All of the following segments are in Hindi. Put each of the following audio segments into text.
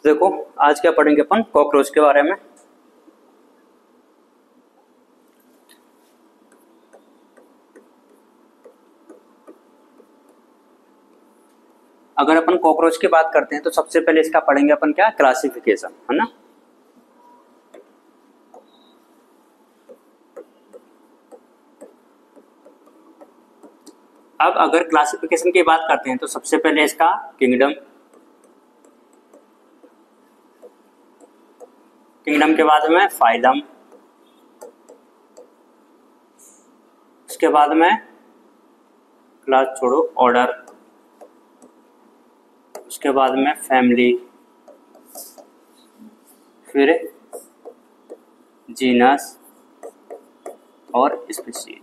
देखो आज क्या पढ़ेंगे अपन कॉकरोच के बारे में। अगर अपन कॉकरोच की बात करते हैं तो सबसे पहले इसका पढ़ेंगे अपन क्या, क्लासिफिकेशन, है ना। अब अगर क्लासिफिकेशन की बात करते हैं तो सबसे पहले इसका किंगडम, किंगडम के बाद में फाइलम, उसके बाद में क्लास छोड़ो ऑर्डर, उसके बाद में फैमिली, फिर जीनस और स्पीशीज।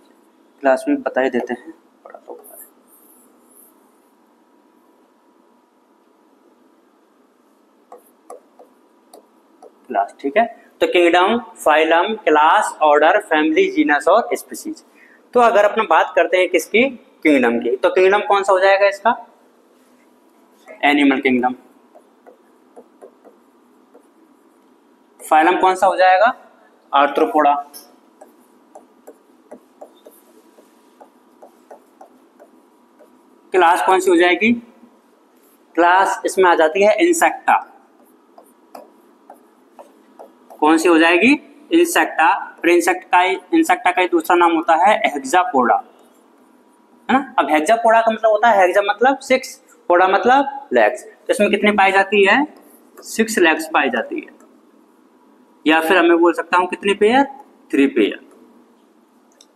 क्लास में बता ही देते हैं, पढ़ा तो हुआ है। क्लास, ठीक है। तो kingdom, phylum, class, order, family, genus और स्पीशीज। तो अगर अपन बात करते हैं किसकी, किंगडम की, तो किंगडम कौन सा हो जाएगा इसका, एनिमल किंगडम। फाइलम कौन सा हो जाएगा, आर्थ्रोपोडा। क्लास कौन सी हो जाएगी, क्लास इसमें आ जाती है इंसेक्टा। कौन सी हो जाएगी, इंसेक्टा। और इंसेक्टा का ही दूसरा नाम होता है हेक्सापोडा, है ना। अब हेक्सापोडा का मतलब होता है, हेक्सा मतलब 6, पोडा मतलब लेग्स। तो इसमें कितने पाई जाती है, 6 लेग्स पाई जाती है, या फिर मैं बोल सकता हूं कितने पेयर, 3 पेयर।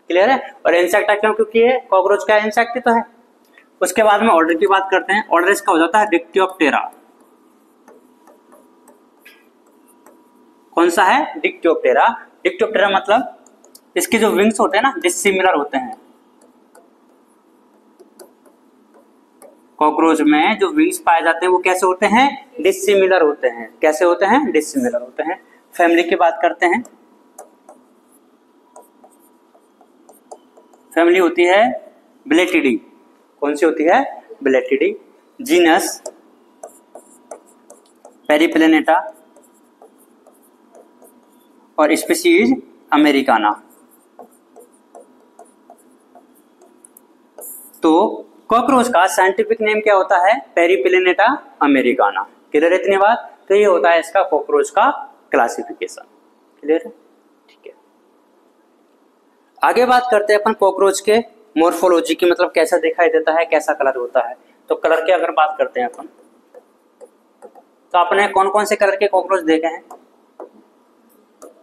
क्लियर है। और इंसेक्टा क्यों, क्योंकि ये कॉकरोच का इंसेक्ट ही तो है। उसके बाद में ऑर्डर की बात करते हैं। ऑर्डर इसका हो जाता है डिक्टियोप्टेरा। कौन सा है, डिक्टियोप्टेरा। डिक्टियोप्टेरा मतलब इसके जो विंग्स होते हैं ना, डिसिमिलर होते हैं। कॉकरोच में जो विंग्स पाए जाते हैं वो कैसे होते हैं, डिसिमिलर होते हैं। कैसे होते हैं, डिसिमिलर होते हैं। फैमिली की बात करते हैं। फैमिली होती है ब्लेटिडी। कौन सी होती है, ब्लेटिडी। जीनस पेरिप्लेनेटा और स्पीशीज अमेरिकाना। तो कॉकरोच का साइंटिफिक नेम क्या होता है, पेरिप्लेनेटा अमेरिकाना। क्लियर है इतनी बात। तो ये होता है इसका कॉकरोच का क्लासिफिकेशन। क्लियर है, ठीक है। आगे बात करते हैं अपन कॉकरोच के मोर्फोलॉजी की, मतलब कैसा दिखाई देता है, कैसा कलर होता है। तो कलर की अगर बात करते हैं अपन, तो आपने कौन कौन से कलर के कॉकरोच देखे हैं,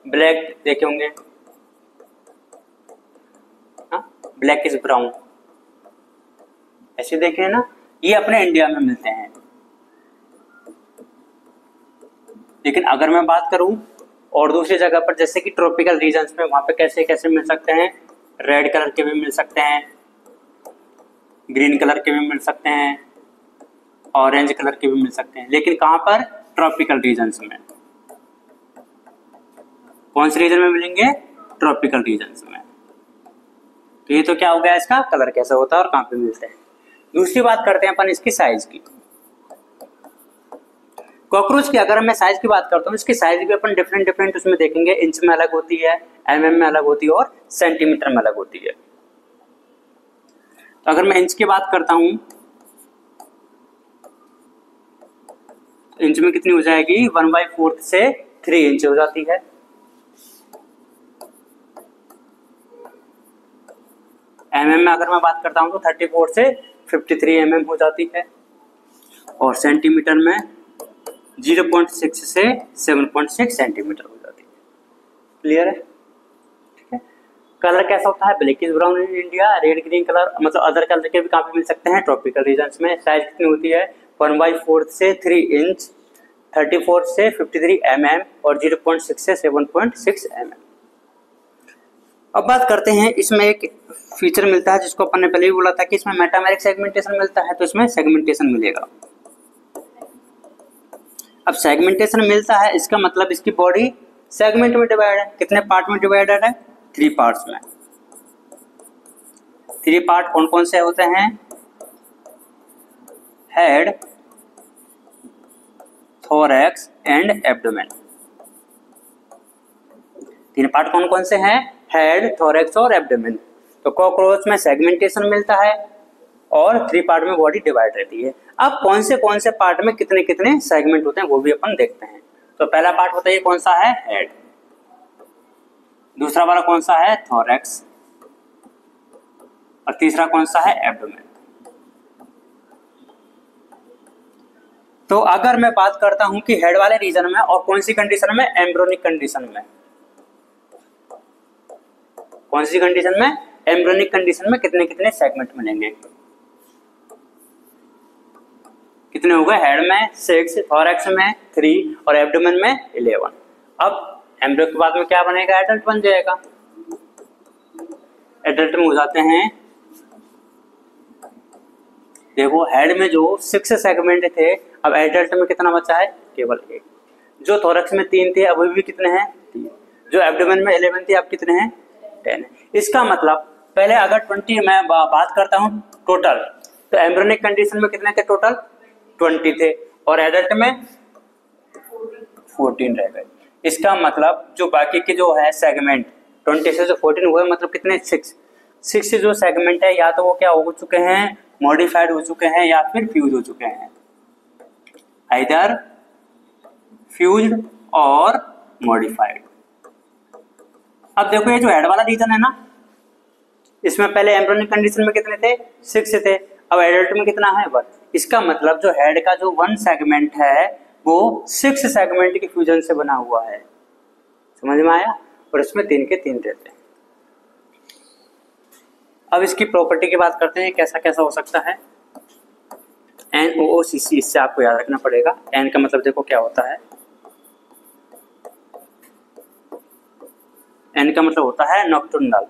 ब्लैक देखे होंगे, ब्लैक इज ब्राउन, ऐसे देखे हैं ना। ये अपने इंडिया में मिलते हैं। लेकिन अगर मैं बात करूं और दूसरी जगह पर, जैसे कि ट्रॉपिकल रीजन्स में, वहां पे कैसे कैसे मिल सकते हैं, रेड कलर के भी मिल सकते हैं, ग्रीन कलर के भी मिल सकते हैं, ऑरेंज कलर के भी मिल सकते हैं। लेकिन कहां पर, ट्रॉपिकल रीजन्स में। कौन से रीजन में मिलेंगे, ट्रॉपिकल रीजन्स में। तो ये तो क्या हो गया, इसका कलर कैसा होता है और कहां पे मिलते हैं। दूसरी बात करते हैं अपन इसकी साइज की। कॉकरोच की अगर मैं साइज की बात करता हूँ, इसकी साइज भी अपन डिफरेंट उसमें देखेंगे। इंच में अलग होती है, एमएम में अलग होती है और सेंटीमीटर में अलग होती है। तो अगर मैं इंच की बात करता हूं, इंच में कितनी हो जाएगी, 1/4 से 3 इंच हो जाती है। एमएम में अगर मैं बात करता हूं तो 34 से 53 एमएम हो जाती है। और सेंटीमीटर में 0.6 से 7.6 सेंटीमीटर हो जाती है। क्लियर है, ठीक है। कलर कैसा होता है, black is brown in India. Red green colour मतलब अदर कलर के भी काफी मिल सकते हैं ट्रॉपिकल रीजन्स में। साइज कितनी होती है, 1/4 से 3 इंच, 34 से 53 एमएम और 0.6 से 7.6 एमएम। अब बात करते हैं, इसमें एक फीचर मिलता है जिसको अपन ने पहले भी बोला था कि इसमें मेटामेरिक सेगमेंटेशन मिलता है। तो इसमें सेगमेंटेशन मिलेगा। अब सेगमेंटेशन मिलता है, इसका मतलब इसकी बॉडी सेगमेंट में डिवाइड है। कितने पार्ट में डिवाइडेड है, 3 पार्ट्स में। 3 पार्ट कौन कौन से होते हैं, हेड, थोरैक्स एंड एब्डोमेन। तीन पार्ट कौन कौन से हैं? हेड, थोरैक्स और एब्डोमेन। तो कॉकरोच में सेगमेंटेशन मिलता है और 3 पार्ट में बॉडी डिवाइड रहती है। अब कौन से पार्ट में कितने कितने सेगमेंट होते हैं वो भी अपन देखते हैं। तो पहला पार्ट बताइए कौन सा है? हेड। दूसरा वाला कौन सा है? थोरैक्स। और तीसरा कौन सा है? एब्डोमेन। तो अगर मैं बात करता हूं कि हेड वाले रीजन में और कौन सी कंडीशन में? एम्ब्रियोनिक कंडीशन में। कौन सी कंडीशन में? एम्ब्रियोनिक कंडीशन में कितने कितने सेगमेंट मिलेंगे? कितने हो गए? हेड में 6, थोरैक्स में 3 और एब्डोमेन में 11। अब एम्ब्रियो के बाद में क्या बनेगा? एडल्ट बन जाएगा। एडल्ट में हो जाते हैं, देखो हेड में जो 6 सेगमेंट थे, अब एडल्ट में कितना बचा है? केवल 1। जो थोरैक्स में 3 थे अब भी कितने हैं? 3। जो एब्डोमेन में 11 थे अब कितने हैं? 10 है। इसका मतलब पहले अगर 20 मैं बात करता हूं टोटल, तो एम्ब्रियोनिक कंडीशन में कितने थे टोटल? 20 थे और एडल्ट में 14 रह गए। इसका मतलब जो बाकी के जो है सेगमेंट 20 से जो 14 हुए, मतलब कितने? 6 जो सेगमेंट है या तो वो क्या हो चुके हैं? मॉडिफाइड हो चुके हैं या फिर फ्यूज हो चुके हैं। आइदर फ्यूज्ड और मॉडिफाइड। अब देखो ये जो हेड वाला रीजन है ना, इसमें पहले एम्ब्रियोनिक कंडीशन में कितने थे? 6 थे। अब एडल्ट में कितना है? 1। इसका मतलब जो हेड का जो 1 सेगमेंट है वो 6 सेगमेंट के फ्यूजन से बना हुआ है। समझ में आया? और इसमें 3 के 3 रहते हैं। अब इसकी प्रॉपर्टी की बात करते हैं, कैसा कैसा हो सकता है। NOOCC, इससे आपको याद रखना पड़ेगा। N का मतलब देखो क्या होता है? N का मतलब होता है नॉक्टर्नल।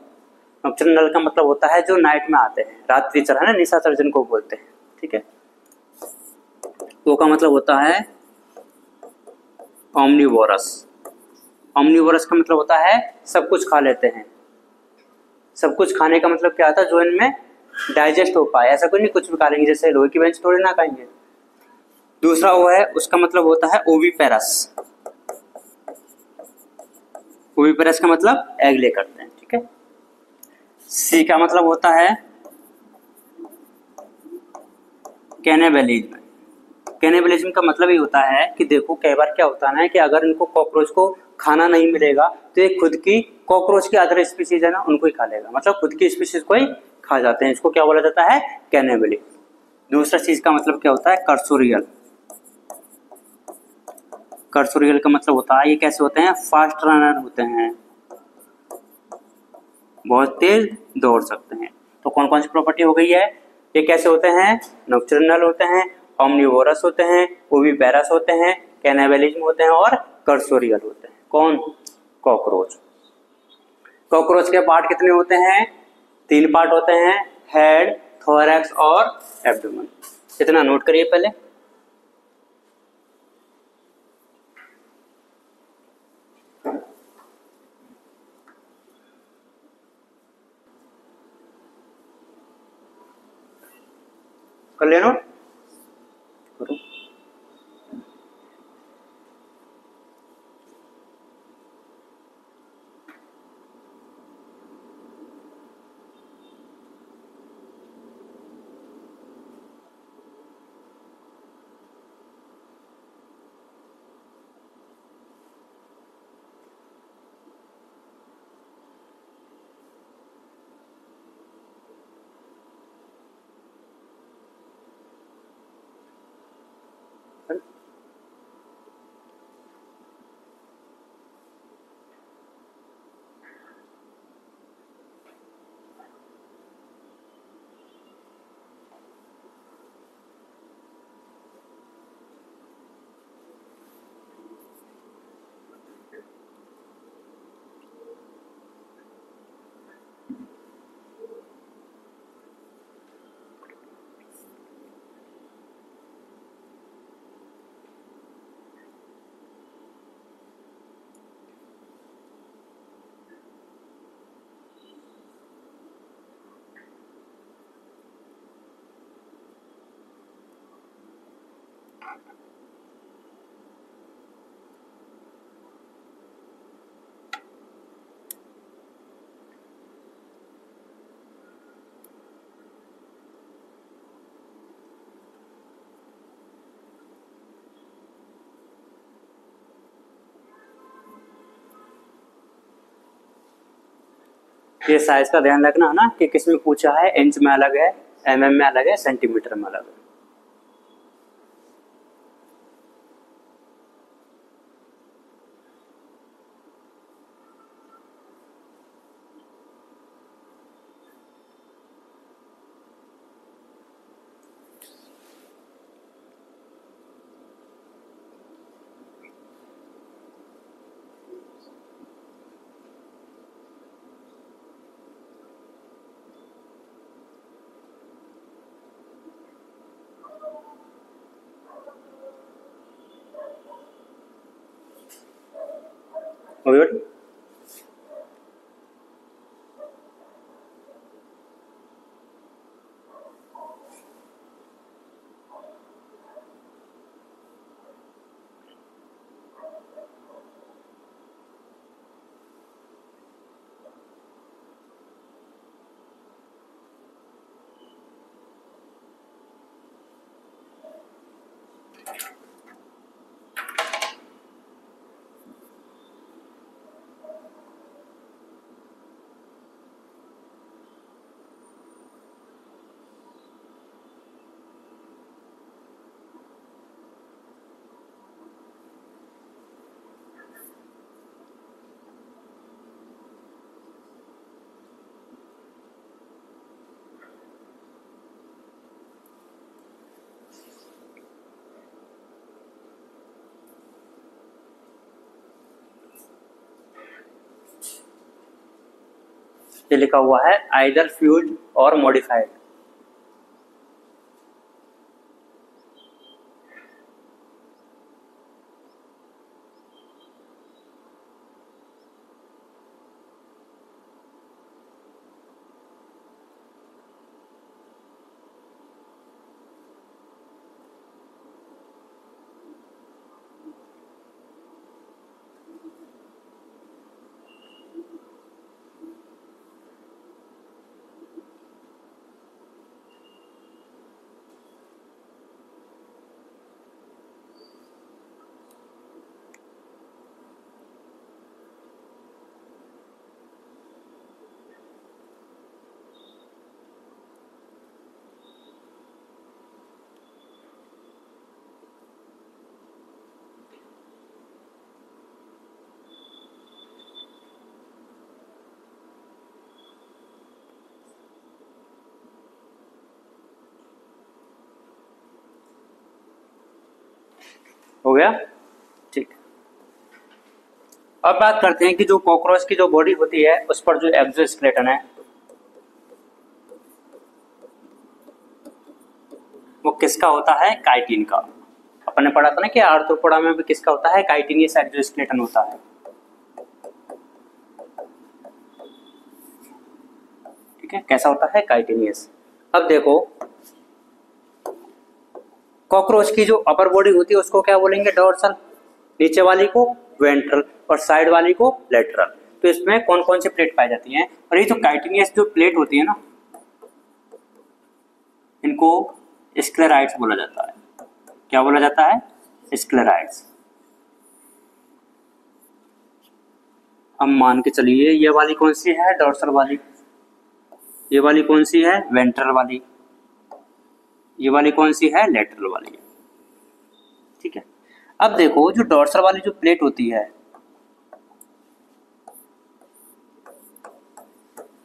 नॉक्टर्नल का मतलब होता है जो नाइट में आते हैं, रात्रिचर है ना, निशाचर जिनको बोलते हैं। ठीक है। O का मतलब होता है ओमनिवोरस। ओमनिवोरस का मतलब होता है सब कुछ खा लेते हैं। सब कुछ खाने का मतलब क्या होता है? जो इनमें डाइजेस्ट हो पाए, ऐसा कोई नहीं कुछ भी खा लेंगे, जैसे लोहे की बेंच थोड़ी ना खाएंगे। दूसरा वो है, उसका मतलब होता है ओविपेरस। ओविपेरस का मतलब एग ले करते हैं। ठीक है। सी का मतलब होता है कैनिबलिज्म। कैनिबलिज्म का मतलब ये होता है कि देखो कई बार क्या होता है कि अगर इनको कॉकरोच को खाना नहीं मिलेगा तो ये खुद की कॉकरोच की अदर स्पीशीज है ना उनको ही खा लेगा, मतलब खुद की स्पीशीज को ही खा जाते हैं। इसको क्या बोला जाता है? कैनिबलिज्म। दूसरा चीज का मतलब क्या होता है? कर्सोरियल। कर्सोरियल का मतलब होता है ये कैसे होते हैं? फास्ट रनर होते हैं, बहुत तेज दौड़ सकते हैं। तो कौन कौन सी प्रॉपर्टी हो गई है? ये कैसे होते हैं? नॉक्टर्नल होते हैं, ओमनिवोरस होते हैं, ओविपेरस होते हैं, कैनिबलिज्म होते हैं और कर्सोरियल होते हैं। कौन? कॉकरोच। कॉकरोच के पार्ट कितने होते हैं? 3 पार्ट होते हैं, हेड, थोरैक्स और एब्डोमेन। इतना नोट करिए पहले। कर लेना। करो। ये साइज का ध्यान रखना है ना कि किसमें पूछा है, इंच में अलग है, एमएम में अलग है, सेंटीमीटर में अलग है। गुड। ये लिखा हुआ है आइदर फ्यूल्ड और मॉडिफाइड। हो गया, ठीक। अब बात करते हैं कि जो कॉकरोच की जो बॉडी होती है उस पर जो एक्सोस्केलेटन है वो किसका होता है, काइटिन का। अपन ने पढ़ा था ना कि आर्थ्रोपोडा में भी किसका होता है, काइटिनियस एक्सोस्केलेटन होता है। ठीक है, कैसा होता है, काइटिनियस। अब देखो कॉकरोच की जो अपर बॉडी होती है उसको क्या बोलेंगे, डोर्सल, नीचे वाली को वेंट्रल और साइड वाली को लेटरल। तो इसमें कौन कौन सी प्लेट पाई जाती हैं, और ये जो काइटिनियस जो प्लेट होती है ना इनको स्क्लेराइड्स बोला जाता है। क्या बोला जाता है, स्क्लेराइड्स। अब मान के चलिए ये वाली कौन सी है, डोर्सल वाली, ये वाली कौन सी है, वेंट्रल वाली, ये वाली कौन सी है, लेटरल वाली। ठीक है, अब देखो जो डोर्सल वाली जो प्लेट होती है,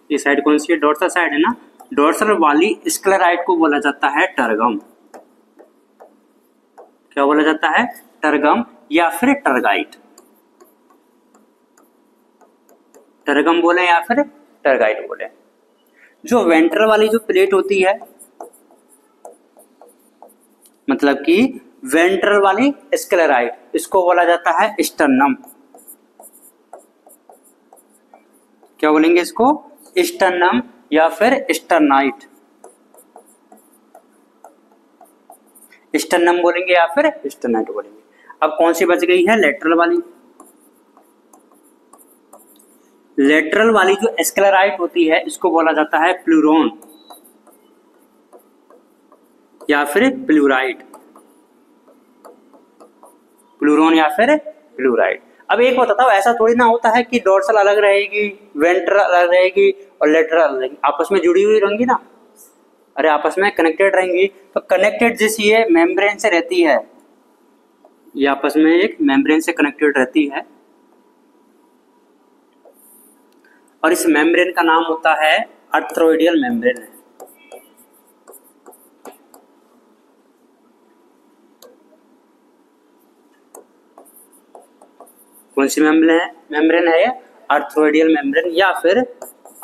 ये साइड कौन सी है, डोर्सल साइड है ना, डोर्सल वाली स्क्लेराइड को बोला जाता है टर्गम। क्या बोला जाता है, टर्गम या फिर टर्गाइट। टर्गम बोले या फिर टर्गाइट बोले। जो वेंट्रल वाली जो प्लेट होती है, मतलब कि वेंट्रल वाली स्क्लेराइड, इसको बोला जाता है स्टर्नम। क्या बोलेंगे इसको, स्टर्नम या फिर स्टर्नाइट। स्टर्नम बोलेंगे या फिर स्टर्नाइट बोलेंगे। अब कौन सी बच गई है, लेटरल वाली। लेटरल वाली जो स्क्लेराइट होती है इसको बोला जाता है प्लूरोन या फिर प्लूराइड। प्लूरोन या फिर प्लूराइड। अब एक बताता हूँ, ऐसा थोड़ी ना होता है कि डोर्सल अलग रहेगी, वेंट्रल अलग रहेगी और लेटरल अलग रहेगी, आपस में जुड़ी हुई रहेंगी ना, अरे आपस में कनेक्टेड रहेंगी। तो कनेक्टेड जिस ये मेम्ब्रेन से रहती है, ये आपस में एक मेम्ब्रेन से कनेक्टेड रहती है और इस मेम्ब्रेन का नाम होता है आर्थ्रोइडियल मेम्ब्रेन। कौन सी मेम्ब्रेन है ये? आर्थ्रोइडियल मेम्ब्रेन या फिर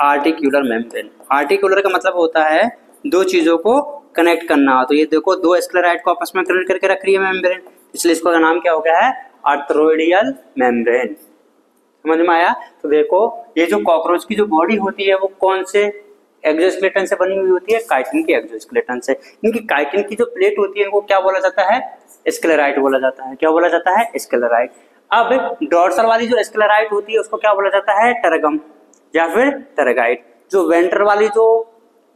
आर्टिक्यूलर मेम्ब्रेन। आर्टिक्यूलर का मतलब होता है दो चीजों को कनेक्ट करना। तो ये देखो दो स्क्लेराइड को आपस में कनेक्ट करके रख रही है मेम्ब्रेन, इसलिए इसका नाम क्या हो गया है? आर्थ्रोइडियल मेम्ब्रेन। समझ में आया? तो देखो ये जो कॉकरोच की जो बॉडी होती है वो कौन से एक्सोस्केलेटन से बनी हुई होती है? काइटिन के एक्सोस्केलेटन से। इनकी काइटिन की जो प्लेट होती है इनको क्या बोला जाता है? स्क्लेराइड बोला जाता है। क्या बोला जाता है? स्क्लेराइड। अब डोर्सल वाली जो स्क्लेराइड होती है उसको क्या बोला जाता है? टरगम या फिर टरगाइड। जो वेंट्रल वाली जो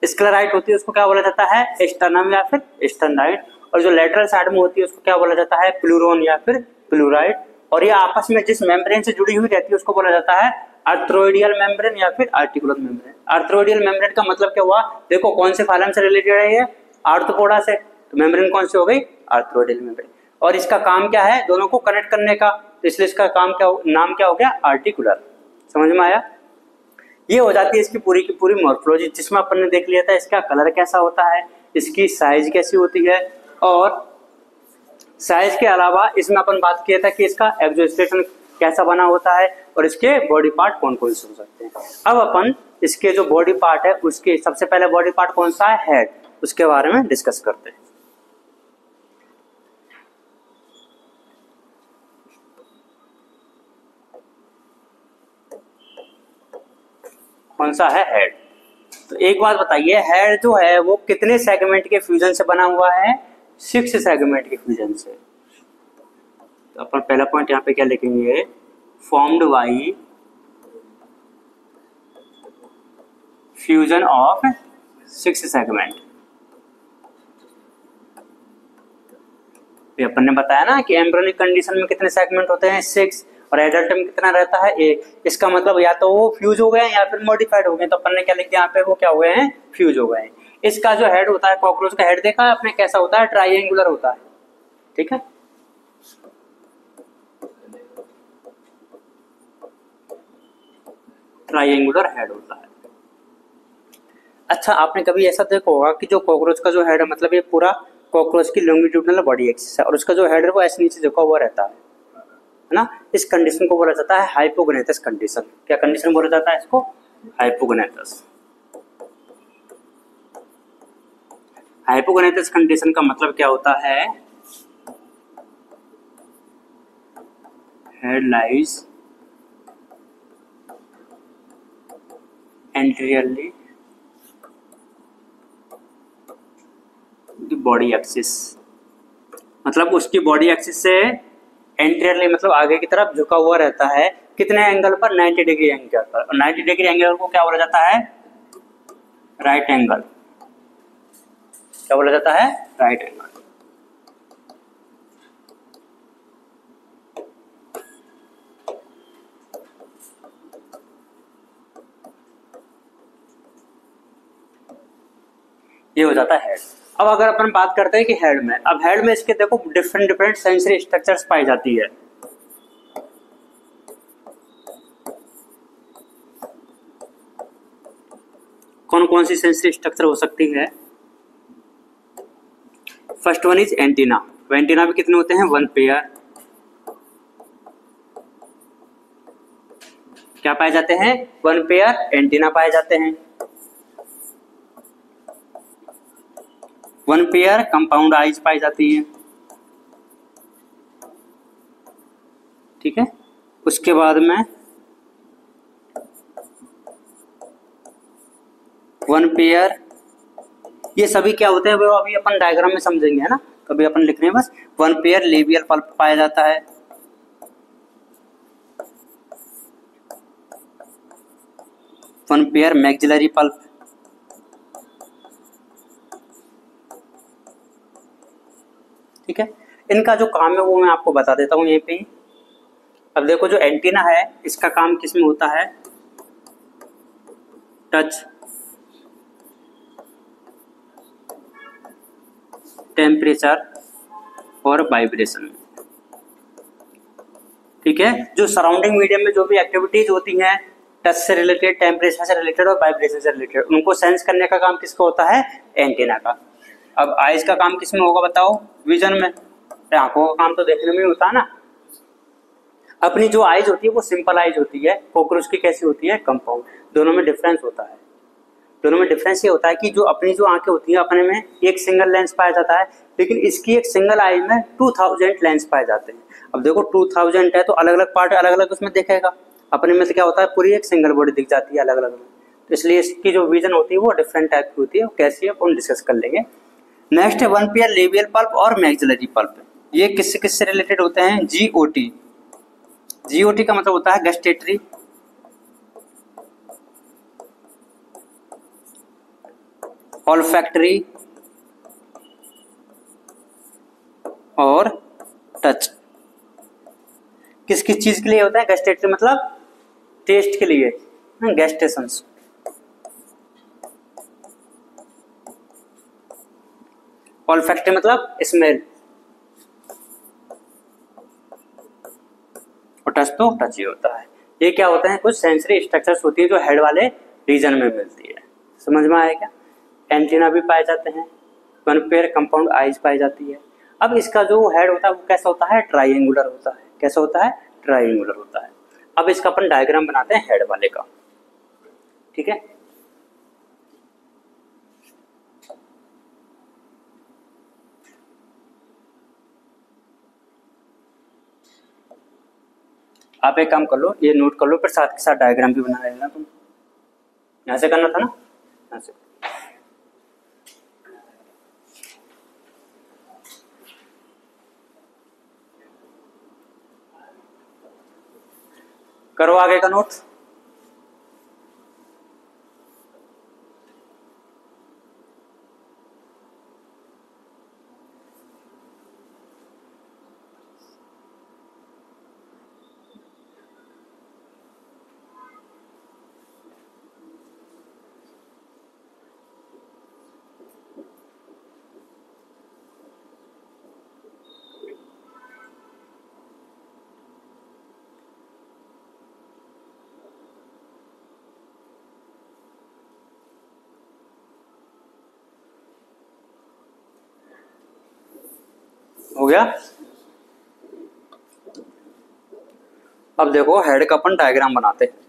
स्क्लेराइड होती है उसको क्या बोला जाता है? स्टर्नम या फिर स्टर्नाइड। और जो लेटरल साइड में होती है उसको क्या बोला जाता है? प्लूरोन या फिर प्लूराइड। और ये आपस में जिस मेम्ब्रेन से जुड़ी हुई रहती है उसको बोला जाता है आर्थ्रोइडियल मेम्ब्रेन या फिर आर्टिकुलर मेम्ब्रेन। आर्थ्रोइडियल मेम्ब्रेन का मतलब क्या हुआ? देखो कौन से फाइलम से रिलेटेड है ये? आर्थ्रोपोडा से। तो मेम्ब्रेन कौन सी हो गई? आर्थ्रोइडियल मेम्ब्रेन। और इसका काम क्या है? दोनों को कनेक्ट करने का। तो इसलिए इसका काम क्या नाम क्या हो गया? आर्टिकुलर। समझ में आया? ये हो जाती है इसकी पूरी की पूरी मॉर्फोलॉजी, जिसमें अपन ने देख लिया था इसका कलर कैसा होता है, इसकी साइज कैसी होती है, और साइज के अलावा इसमें अपन बात किया था कि इसका एक्सोस्केलेटन कैसा बना होता है और इसके बॉडी पार्ट कौन कौन से हो सकते हैं। अब अपन इसके जो बॉडी पार्ट है उसके सबसे पहले बॉडी पार्ट कौन सा है? हेड। उसके बारे में डिस्कस करते हैं। कौन सा है? हेड। तो एक बात बताइए, हेड जो है वो कितने सेगमेंट के फ्यूजन से बना हुआ है? 6 सेगमेंट के फ्यूजन से। तो अपन पहला पॉइंट यहाँ पे क्या लिखेंगे? Formed by fusion of 6 segment. अपन ने बताया ना कि एम्ब्रियोनिक कंडीशन में कितने सेगमेंट होते हैं? 6। और एडल्ट में कितना रहता है? 1। इसका मतलब या तो वो फ्यूज हो गए या फिर मॉडिफाइड हो गए। तो अपन ने क्या लिख दिया यहाँ पे? वो क्या हो गए हैं? फ्यूज हो गए हैं। इसका जो हेड होता है, कॉकरोच का हेड देखा है आपने कैसा होता है? ट्राइएंगुलर होता है। ठीक है, ट्राइएंगुलर हेड होता है। अच्छा, आपने कभी ऐसा देखा होगा कि जो कॉकरोच का जो हेड है, मतलब ये पूरा कॉकरोच की लॉन्गिट्यूडिनल बॉडी एक्सिस है और उसका जो हेड है वो ऐसे नीचे झुका हुआ रहता है ना। इस कंडीशन को बोला जाता है हाइपोगोनेथस कंडीशन। क्या कंडीशन बोला जाता है इसको? हाइपोगोनेथस। हाइपोगोनेथस कंडीशन का मतलब क्या होता है? Head lies anteriorly body axis. मतलब उसकी बॉडी एक्सिस से एंटीरियरली मतलब आगे की तरफ झुका हुआ रहता है। कितने एंगल पर? 90 डिग्री एंगल पर। और 90 डिग्री एंगल को क्या बोला जाता है? Right angle. क्या बोला जाता है? Right angle. ये हो जाता है हेड। अब अगर अपन बात करते हैं कि हेड में, अब हेड में इसके देखो डिफरेंट डिफरेंट सेंसरी स्ट्रक्चर्स पाई जाती है। कौन कौन सी सेंसरी स्ट्रक्चर हो सकती है? First one is antenna. Antenna भी कितने होते हैं? 1 पेयर। क्या पाए जाते हैं? 1 पेयर एंटीना पाए जाते हैं। 1 पेयर कंपाउंड आइज पाई जाती है। ठीक है, उसके बाद में 1 पेयर, ये सभी क्या होते हैं वो अभी अपन डायग्राम में समझेंगे, है ना। कभी अपन लिख रहे हैं बस। 1 पेयर लेबियल पल्प पाया जाता है। 1 पेयर मैक्सिलरी पल्प। ठीक है, इनका जो काम है वो मैं आपको बता देता हूँ यहीं पे। अब देखो जो एंटीना है इसका काम किस में होता है, टच, टेम्परेचर और वाइब्रेशन। ठीक है, जो सराउंडिंग मीडियम में जो भी एक्टिविटीज होती हैं टच से रिलेटेड, टेम्परेचर से रिलेटेड और वाइब्रेशन से रिलेटेड, उनको सेंस करने का काम किसका होता है, एंटीना का। अब आइज का काम किसमें होगा बताओ, विजन में। आंखों का काम तो देखने में ही होता है ना। अपनी जो आइज होती है वो सिंपल आइज होती है, कॉकरोच की कैसी होती है, कंपाउंड। दोनों में डिफरेंस होता है। दोनों में डिफरेंस ये होता है कि जो अपनी जो आंखें होती हैं अपने में एक सिंगल लेंस पाया जाता है, लेकिन इसकी एक सिंगल आई में 2000 लेंस पाए जाते हैं। अब देखो 2000 है तो अलग अलग पार्ट अलग अलग उसमें दिखेगा, अपने में तो क्या होता है पूरी एक सिंगल बॉडी दिख जाती है अलग अलग में। तो इसलिए इसकी जो विजन होती है वो डिफरेंट टाइप की होती है, कैसी है अपन डिस्कस कर लेंगे। नेक्स्ट है वन पेयर लेबियल पल्प और मैक्सिलरी पल्प। ये किससे किससे रिलेटेड होते हैं, जीओटी। जीओटी का मतलब होता है गस्टेटरी, ऑल्फैक्टरी और टच। किस किस चीज के लिए होता है, गस्टेटरी मतलब टेस्ट के लिए, गस्टेशंस। ऑल्फैक्टरी मतलब स्मेल, और टच तो टच ही होता है। ये क्या होते हैं, कुछ सेंसरी स्ट्रक्चर्स होती है जो हेड वाले रीजन में मिलती है। समझ में आया क्या। एंटीना भी पाए जाते हैं, वन पेयर कंपाउंड आइज पाई जाती है। अब इसका जो हेड होता है वो कैसा होता है, ट्राइंगुलर होता है। कैसा होता है, ट्राइंगुलर होता है। अब इसका अपन डायग्राम बनाते हैं हेड वाले का। ठीक है, आप एक काम कर लो, ये नोट कर लो, फिर साथ के साथ डायग्राम भी बना लेना तुम। यहाँ से करना था ना, यहाँ से। करो आगे का नोट। हो गया। अब देखो हेड का अपन डायग्राम बनाते हैं।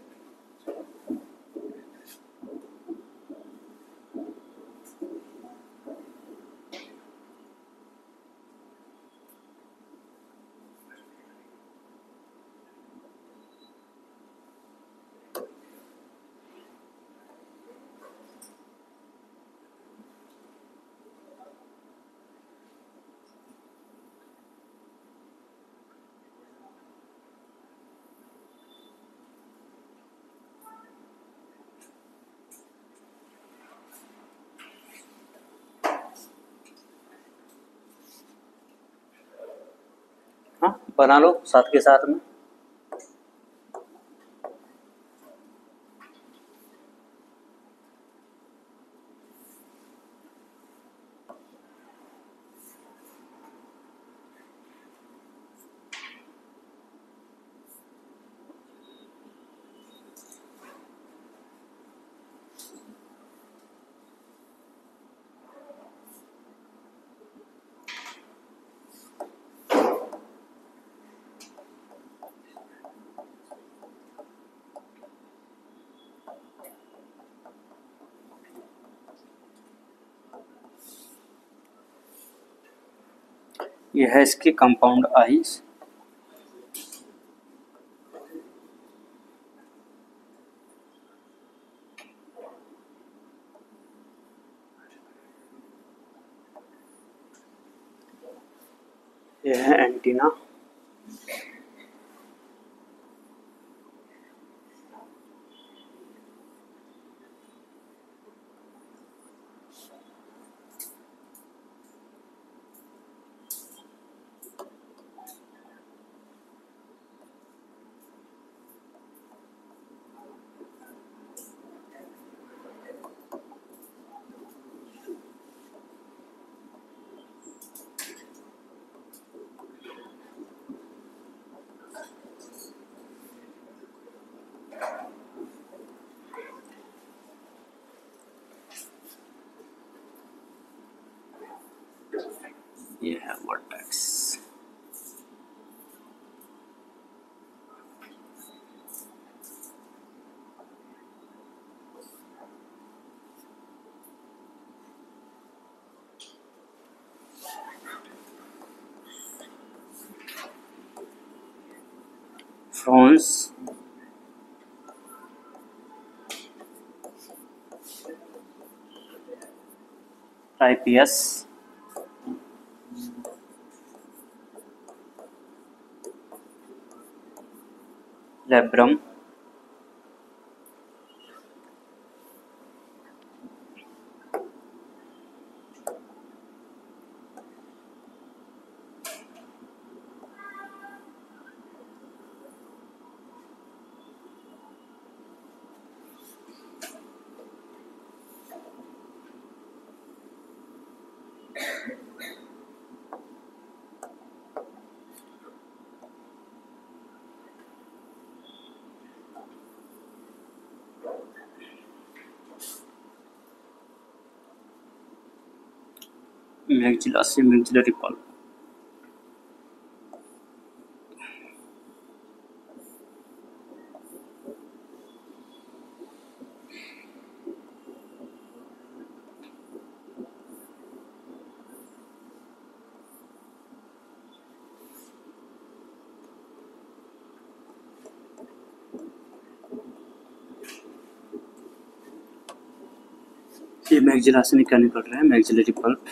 हाँ बना लो साथ के साथ में। यह है इसकी कंपाउंड आइज। यह है एंटीना। ये है vertex. France, IPS, labrum, maxilla से मैक्सिलरी पल्प। ये मैक्सिला से निकल रहा है मैक्सिलरी पल्प।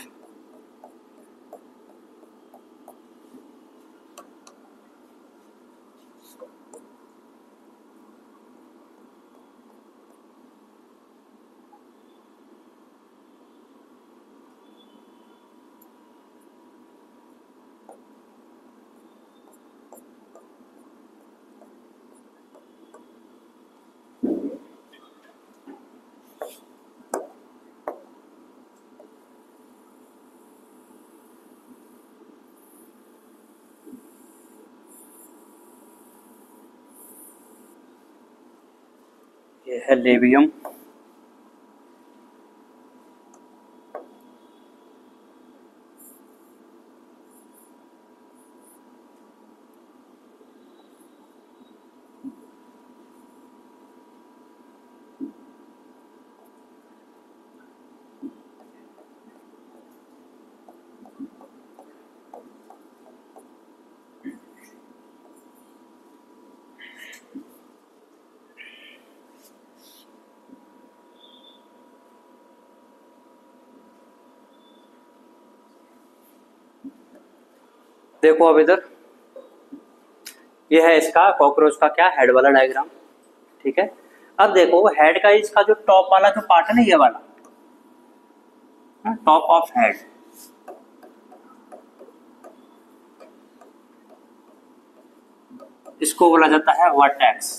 ये है लेबियम, देखो अब इधर ये है इसका कॉकरोच का क्या हेड वाला डायग्राम, ठीक है। अब देखो हेड का इसका जो टॉप वाला जो पार्ट है ना, ये वाला टॉप ऑफ हेड, इसको बोला जाता है वर्टेक्स।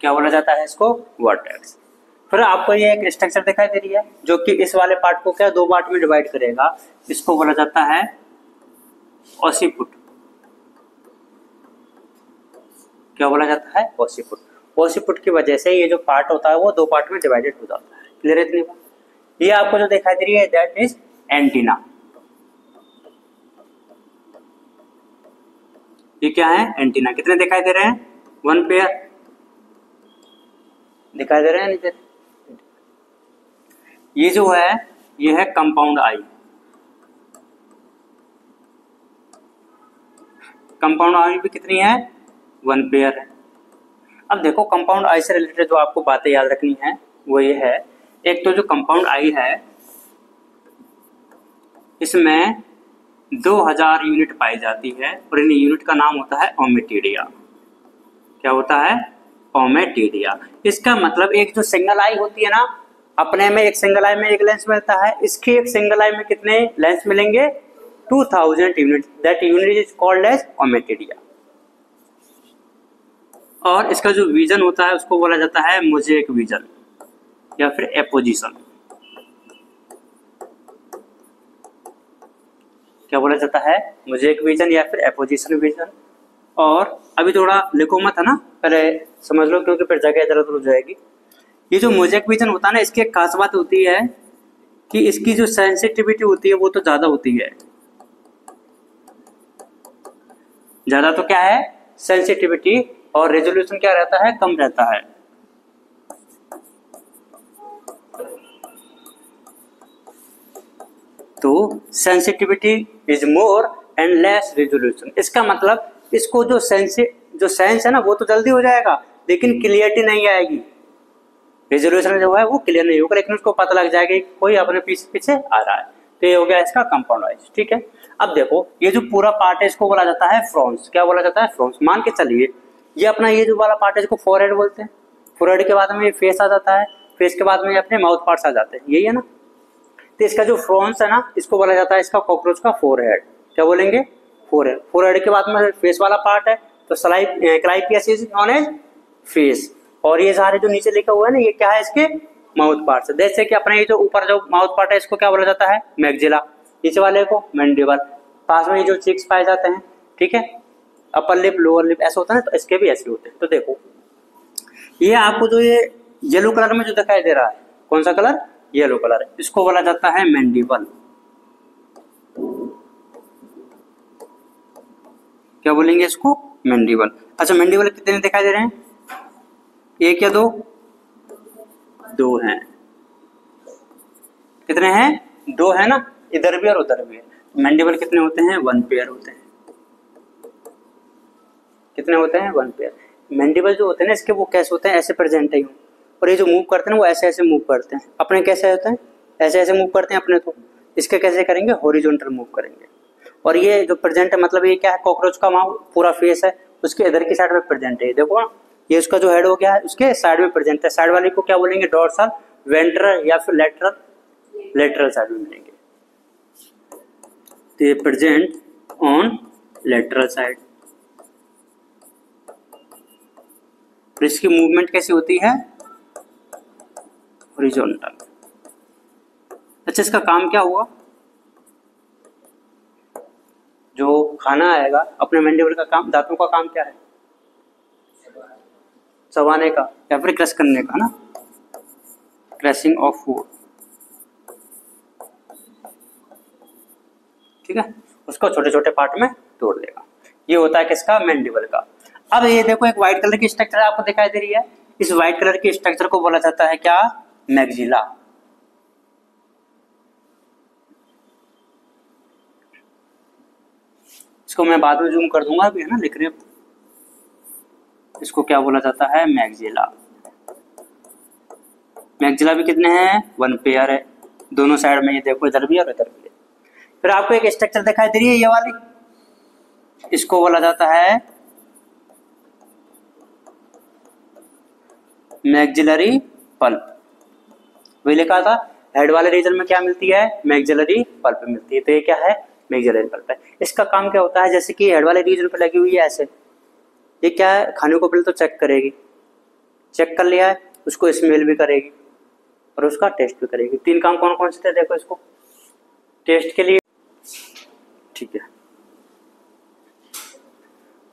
क्या बोला जाता है इसको? वर्टेक्स। फिर आपको ये एक स्ट्रक्चर दिखाई दे रही है जो कि इस वाले पार्ट को क्या दो पार्ट में डिवाइड करेगा, इसको बोला जाता है ओसिपुट। क्या बोला जाता है? ओसिपुट। ओसिपुट की वजह से ये जो पार्ट होता है वो दो पार्ट में डिवाइडेड हो जाता है। क्लियर है इतनी बात? ये आपको जो दिखाई दे रही है दैट इज एंटीना। ये क्या है? एंटीना। कितने दिखाई दे रहे हैं? 1 पेयर दिखाई दे रहे हैं नीचे। ये जो है ये है कंपाउंड आई। कंपाउंड आई भी कितनी है? 1 पेयर है। अब देखो कंपाउंड आई से रिलेटेड जो आपको बातें याद रखनी है वो ये है, एक तो जो कंपाउंड आई है इसमें 2000 यूनिट पाई जाती है और इन यूनिट का नाम होता है ओमेटिडिया। क्या होता है? ओमेटिडिया। इसका मतलब एक जो सिंगल आई होती है ना, अपने में एक सिंगल आई में एक लेंस मिलता है, इसकी एक सिंगल आई में कितने लेंस मिलेंगे? 2000 unit. That unit is called as ommatidia. और इसका जो विजन होता है उसको बोला जाता है मोज़ेक विजन या फिर एपोजिशन। क्या बोला जाता है? मोज़ेक विजन या फिर एपोजिशन विजन। और अभी थोड़ा लिखो मत है ना, पहले समझ लो क्योंकि फिर जगह इधर उधर हो जाएगी। ये जो मोज़ेक विजन होता है ना, इसकी एक खास बात होती है कि इसकी जो सेंसिटिविटी होती है वो तो ज्यादा होती है, ज्यादा तो क्या है सेंसिटिविटी, और रेजोल्यूशन क्या रहता है कम रहता है। तो sensitivity is more and less resolution, इसका मतलब इसको जो सेंस है ना वो तो जल्दी हो जाएगा, लेकिन क्लियरिटी नहीं आएगी, रेजोल्यूशन जो है वो क्लियर नहीं होगा, लेकिन उसको पता लग जाएगा कि कोई अपने पीछे पीछे आ रहा है। तो ये हो गया इसका कंपाउंड वाइज। ठीक है, अब देखो ये जो पूरा पार्ट है इसको बोला जाता है फ्रॉन्स। क्या बोला जाता है? फ्रॉन्स। मान के चलिए ये अपना ये जो वाला पार्ट है इसको फोरहेड बोलते हैं, फोरहेड के बाद में ये फेस आ जाता है, फेस के बाद में अपने माउथ पार्ट्स आ जाते हैं, यही है ना। तो इसका जो फ्रॉन्स है ना इसको बोला जाता है इसका कॉकरोच का फोरहेड। क्या बोलेंगे? फोरहेड। फोरहेड के बाद में फेस वाला पार्ट है तो क्राइपियस इज नॉन एज फेस, और ये सारे जो नीचे लिखा हुआ है ना ये क्या है? इसके माउथ पार्ट है। जैसे कि अपने ये जो ऊपर जो माउथ पार्ट है इसको क्या बोला जाता है? मैक्सिला, नीचे वाले को मैंडिबल, पास में ये जो चिक्स पाए जाते हैं, ठीक है, अपर लिप लोअर लिप ऐसा होता है ना, तो इसके भी ऐसे होते हैं। तो देखो ये आपको जो ये येलो कलर में जो दिखाई दे रहा है, कौन सा कलर? येलो कलर, इसको बोला जाता है मैंडिबल। क्या बोलेंगे इसको? मैंडिबल। अच्छा मैंडिबल कितने दिखाई दे रहे हैं? एक या दो? दो हैं। कितने हैं? दो है ना, इधर भी और उधर भी है। मैंडिबल कितने होते हैं? 1 पेयर होते हैं। कितने होते हैं? 1 पेयर। मैंडिबल जो होते हैं ना इसके वो कैसे होते हैं? ऐसे प्रेजेंट है, और ये जो मूव करते हैं वो ऐसे ऐसे मूव करते हैं। अपने कैसे होते हैं? ऐसे ऐसे मूव करते हैं अपने, तो इसके कैसे करेंगे? हॉरिजॉन्टल मूव करेंगे। और ये जो प्रेजेंट है मतलब ये क्या है? कॉकरोच का पूरा फेस है, उसके इधर की साइड में प्रेजेंट है। देखो ये उसका जो हेड हो गया है उसके साइड में प्रेजेंट है। साइड वाले को क्या बोलेंगे? डोर्सल, वेंट्रल या फिर लेटरल, लेटरल साइड में मिलेंगे। तो ये प्रेजेंट ऑन लेटरल साइड। तो इसकी मूवमेंट कैसी होती है? हॉरिजॉन्टल। अच्छा इसका काम क्या हुआ? जो खाना आएगा अपने मैंडिबल का काम, दांतों का काम क्या है? चबाने का या फिर क्रश करने का ना, क्रशिंग ऑफ फूड। ठीक है, उसको छोटे छोटे पार्ट में तोड़ देगा। ये होता है किसका? मैंडिबल का। अब ये देखो एक व्हाइट कलर की स्ट्रक्चर आपको दिखाई दे रही है, इस व्हाइट कलर की स्ट्रक्चर को बोला जाता है क्या? मैक्सिला। इसको मैं बाद में जूम कर दूंगा, अभी है ना लिख रहे हैं। इसको क्या बोला जाता है? मैक्सिला। मैक्सिला भी कितने हैं? 1 पेयर है, दोनों साइड में। ये देखो इधर भी और इधर भी है। फिर आपको एक स्ट्रक्चर दिखाई दे रही है ये वाली, इसको बोला जाता है मैक्सिलरी पल्प। वही लिखा था हेड वाले रीजन में क्या मिलती है? मैक्सिलरी पल्प मिलती है। तो ये क्या है? मैक्सिलरी पल्प है। इसका काम क्या होता है? जैसे कि हेड वाले रीजन पे लगी हुई है ऐसे, ये क्या है? खाने को पहले तो चेक करेगी, चेक कर लिया है, उसको स्मेल भी करेगी और उसका टेस्ट भी करेगी। 3 काम कौन कौन से थे? देखो इसको टेस्ट के लिए, ठीक है।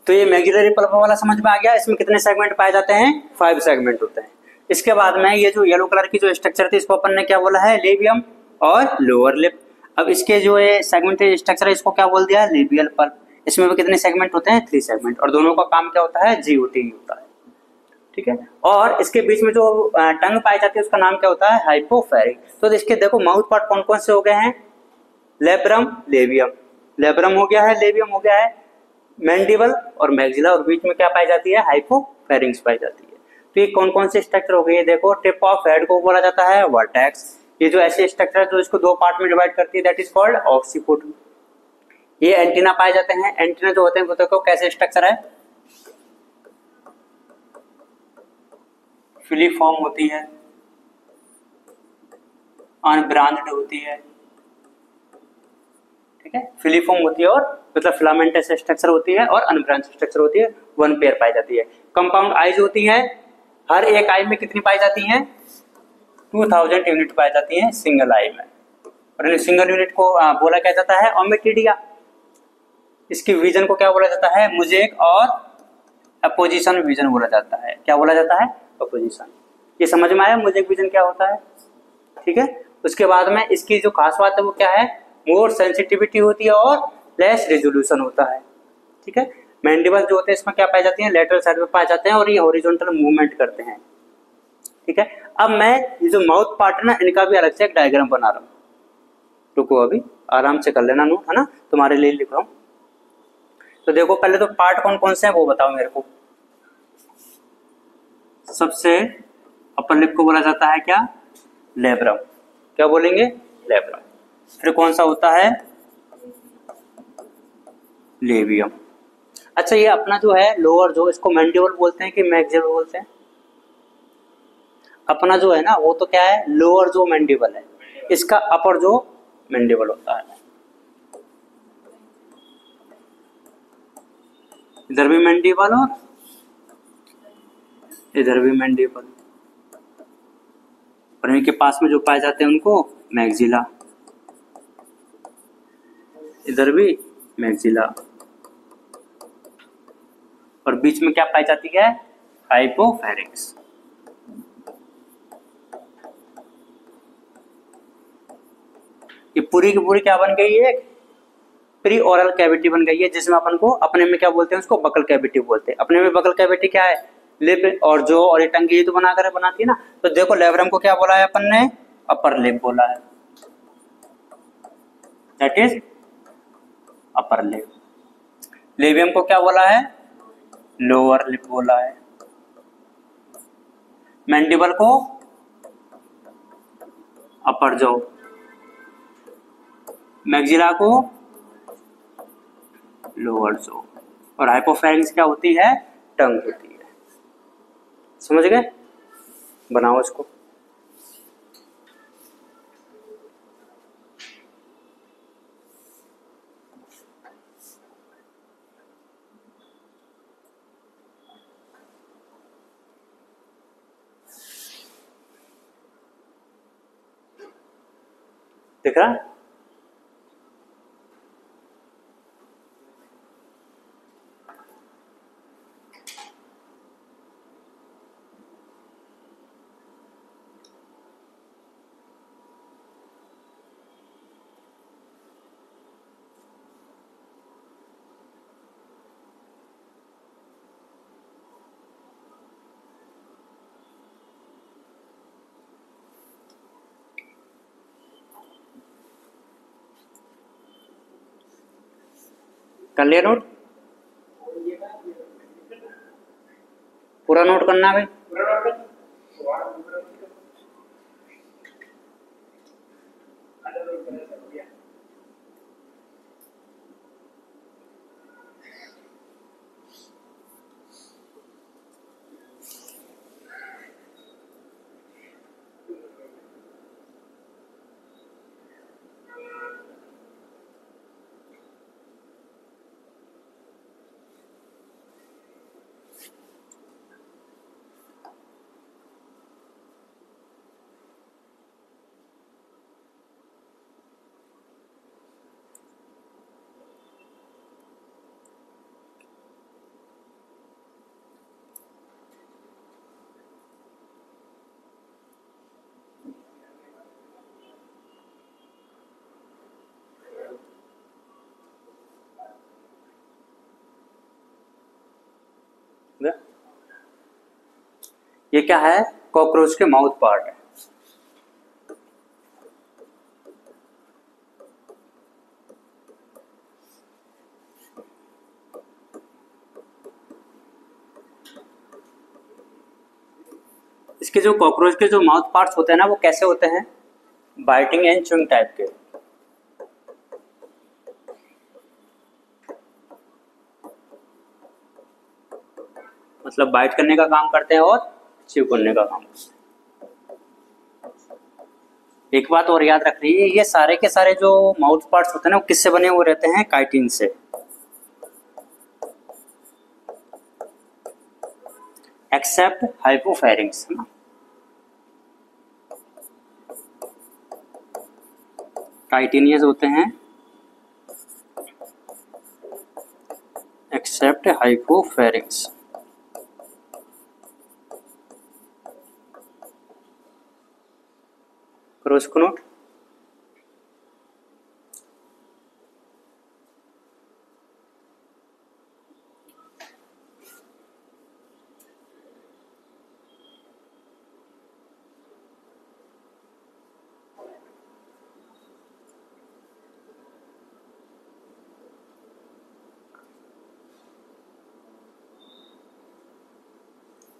तो ये मैक्सिलरी पल्प वाला समझ में आ गया। इसमें कितने सेगमेंट पाए जाते हैं? 5 सेगमेंट होते हैं। इसके बाद में ये जो येलो कलर की जो स्ट्रक्चर थी इसको अपन ने क्या बोला है? लेबियम और लोअर लिप। अब इसके जो ये सेगमेंटेड स्ट्रक्चर है इसको क्या बोल दिया है? Labial pulp. इसमें भी कितने सेगमेंट होते हैं? 3 सेगमेंट, और दोनों का काम क्या होता है? GOT होता है। ठीक है, और इसके बीच में जो टंग पाई जाती है उसका नाम क्या होता है? हाइपोफैरिंक्स। तो इसके देखो माउथ पार्ट कौन कौन से हो गए हैं? Labrum, labium. लेब्रम हो गया है, लेबियम हो गया है, मैंडिबल और मैक्सिला, और बीच में क्या पाई जाती है? हाइपोफैरिंक्स पाई जाती है। तो ये कौन कौन से स्ट्रक्चर हो गए? देखो टिप ऑफ हेड को बोला जाता है वर्टेक्स। ये जो ऐसे स्ट्रक्चर जो इसको 2 पार्ट में डिवाइड करती है दैट इज कॉल्ड ऑक्सीपुट। ये एंटीना पाए जाते हैं। एंटीना जो होते हैं वो देखो कैसे स्ट्रक्चर है? फिलीफॉर्म होती है, अनब्रांच्ड होती है, ठीक है, फिलीफॉर्म होती है, और मतलब फिलामेंटस स्ट्रक्चर होती है, और अनब्रांच स्ट्रक्चर होती है। 1 पेयर पाई जाती है। कंपाउंड आईज होती है, हर एक आई में कितनी पाई जाती हैं? 2000 यूनिट पाई जाती हैं सिंगल आई में। और सिंगल यूनिट को बोला क्या जाता है? ओमेटिडिया। इसकी विजन को क्या बोला जाता है? मोज़ेक और अपोजिशन विजन बोला जाता है। क्या बोला जाता है? अपोजिशन। ये समझ में आया मोज़ेक विजन क्या होता है? ठीक है, उसके बाद में इसकी जो खास बात है वो क्या है, मोर सेंसिटिविटी होती है और लेस रेजोल्यूशन होता है। ठीक है, मैंडिबल जो होते हैं इसमें क्या पाए जाते हैं, लेटरल साइड में पाए जाते हैं और ये हॉरिजॉन्टल मूवमेंट करते हैं। ठीक है, अब मैं ये जो माउथ पार्ट है ना, इनका भी अलग से एक डायग्राम बना रहा हूँ। रुको अभी आराम से कर लेना नोट, है ना, तुम्हारे लिए लिख रहा हूँ। तो देखो पहले तो पार्ट कौन कौन से हैं वो बताओ मेरे को। सबसे अपर लिप को बोला जाता है क्या, लेब्रम। क्या बोलेंगे, लेब्रम। फिर कौन सा होता है, लेबियम। अच्छा ये अपना जो है लोअर जो, इसको मैंडिबल बोलते हैं कि मैक्सिलर बोलते हैं, अपना जो है ना वो तो क्या है, लोअर जो मैंडिबल है, इसका अपर जो मैंडिबल होता है। इधर भी मैंडिबल और इधर भी मैंडिबल, और इनके पास में जो पाए जाते हैं उनको मैक्सिला, इधर भी मैक्सिला, और बीच में क्या पाई जाती है, हाइपोफैरिंक्स। ये पूरी की पूरी क्या बन गई है, प्री ओरल कैविटी बन गई है, जिसमें अपन को अपने में क्या बोलते हैं, उसको बकल कैविटी बोलते हैं। अपने में बकल कैविटी क्या है, लिप और जो और ये टंगी तो बनाकर बनाती है ना। तो देखो लेब्रम को क्या बोला है अपन ने, अपर लिप बोला है, that is upper lip. Labium को क्या बोला है, लोअर लिप बोला है। मैंडिबल को अपर जो, मैक्सिला को लोअर जो, और हाइपोफैरिंक्स क्या होती है, टंग होती है। समझ गए, बनाओ इसको। दिख रहा, कर लिया नोट, पूरा नोट करना है भाई। ये क्या है, कॉकरोच के माउथ पार्ट है। इसके जो कॉकरोच के जो माउथ पार्ट्स होते हैं ना, वो कैसे होते हैं, बाइटिंग एंड च्यूइंग टाइप के। मतलब बाइट करने का काम करते हैं और च्यू करने का काम करते हैं। एक बात और याद रखनी है, ये सारे के सारे जो माउथ पार्ट्स होते हैं ना, वो किससे बने हुए रहते हैं, काइटिन से। एक्सेप्ट हाइपोफैरिंक्स, है ना। काइटिनियस होते हैं एक्सेप्ट हाइपोफैरिंक्स। करो इसको नोट।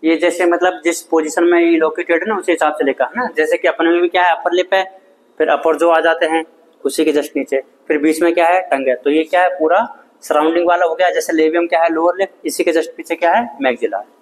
ये जैसे मतलब जिस पोजीशन में ये लोकेटेड है ना उसी हिसाब से लिखा है ना। जैसे कि अपने में भी क्या है, अपर लिप है, फिर अपर जो आ जाते हैं उसी के जस्ट नीचे, फिर बीच में क्या है, टंग है। तो ये क्या है, पूरा सराउंडिंग वाला हो गया। जैसे लेबियम क्या है, लोअर लिप, इसी के जस्ट पीछे क्या है, मैक्सिला है।